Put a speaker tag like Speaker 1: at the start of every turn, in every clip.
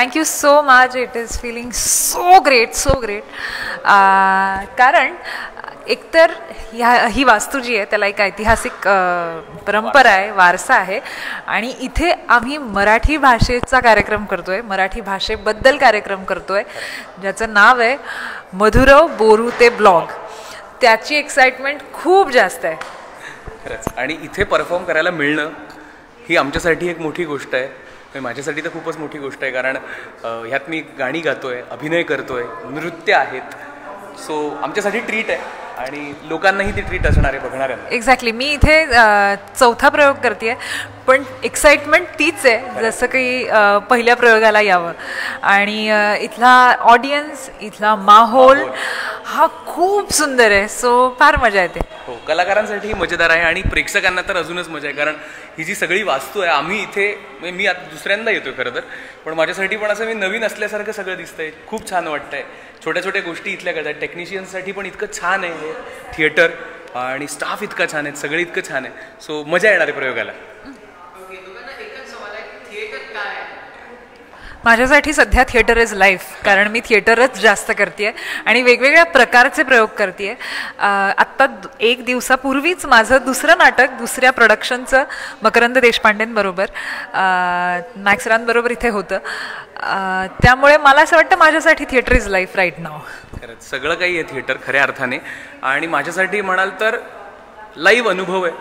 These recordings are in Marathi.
Speaker 1: Thank you so much. It is feeling so great. कारण एकतर ही वास्तू जी आहे त्याला एक ऐतिहासिक परंपरा आहे, वारसा आहे. आणि इथे आम्ही मराठी भाषेचा कार्यक्रम करतोय, मराठी भाषेबद्दल कार्यक्रम करतोय, ज्याचं नाव आहे मधुरव बोरू ते ब्लॉग. त्याची एक्साइटमेंट खूप जास्त आहे
Speaker 2: खरंच. आणि इथे परफॉर्म करायला मिळणं ही आमच्यासाठी एक मोठी गोष्ट आहे. माझ्यासाठी तर खूपच मोठी गोष्ट आहे, कारण ह्यात मी गाणी गातोय, अभिनय करतोय, नृत्य आहेत. सो आमच्यासाठी ट्रीट आहे आणि लोकांनाही ती ट्रीट असणार आहे बघणाऱ्यांना.
Speaker 1: एक्झॅक्टली. मी इथे चौथा प्रयोग करते, पण एक्साइटमेंट तीच आहे जसं की पहिल्या प्रयोगाला यावं. आणि इथला ऑडियन्स, इथला माहोल हा खूप सुंदर आहे. सो फार मजा येते.
Speaker 2: हो, कलाकारांसाठी मजेदार आहे आणि प्रेक्षकांना तर अजूनच मजा आहे, कारण ही जी सगळी वास्तू आहे, आम्ही इथे मी आता दुसऱ्यांदा येतोय खरं तर, पण माझ्यासाठी पण असं मी नवीन असल्यासारखं सगळं दिसतंय. खूप छान वाटतंय. छोट्या छोट्या गोष्टी इथल्या करतात. टेक्निशियन्ससाठी पण इतकं छान आहे हे थिएटर, आणि स्टाफ इतका छान आहे, सगळं इतकं छान आहे. सो मजा येणार आहे प्रयोगाला.
Speaker 1: माझ्यासाठी सध्या थिएटर इज लाईफ, कारण मी थिएटरच जास्त करते आणि वेगवेगळ्या प्रकारचे प्रयोग करते. आत्ता एक दिवसापूर्वीच माझं दुसरं नाटक दुसऱ्या प्रोडक्शनचं मकरंद देशपांडेंबरोबर मॅक्सरांबरोबर इथे होतं. त्यामुळे मला असं वाटतं माझ्यासाठी थिएटर इज लाईफ राईट नाव.
Speaker 2: खरंच सगळं काही आहे थिएटर खऱ्या अर्थाने. आणि माझ्यासाठी म्हणाल तर लाईव्ह अनुभव आहे,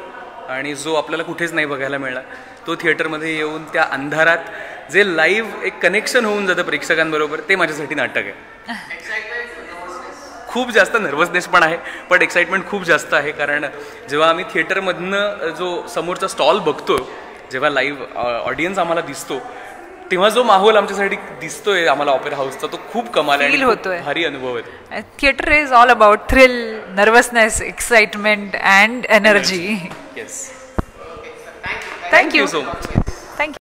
Speaker 2: आणि जो आपल्याला कुठेच नाही बघायला मिळणार. तो थिएटरमध्ये येऊन त्या अंधारात जे लाईव्ह एक कनेक्शन होऊन जातं प्रेक्षकांबरोबर, ते माझ्यासाठी नाटक आहे. खूप जास्त नर्वसनेस पण आहे, पण एक्साइटमेंट खूप जास्त आहे. कारण जेव्हा आम्ही थिएटरमधनं जो समोरचा स्टॉल बघतो, जेव्हा लाईव्ह ऑडियन्स आम्हाला दिसतो, तेव्हा जो माहोल आमच्यासाठी दिसतोय आम्हाला ऑपेरा हाऊसचा, तो खूप कमाल आहे,
Speaker 1: होतोय,
Speaker 2: भारी अनुभव आहे.
Speaker 1: Theatre is all about thrill, nervousness, excitement and energy.
Speaker 2: Yes.
Speaker 1: Thank you
Speaker 2: so much.
Speaker 1: Thank you.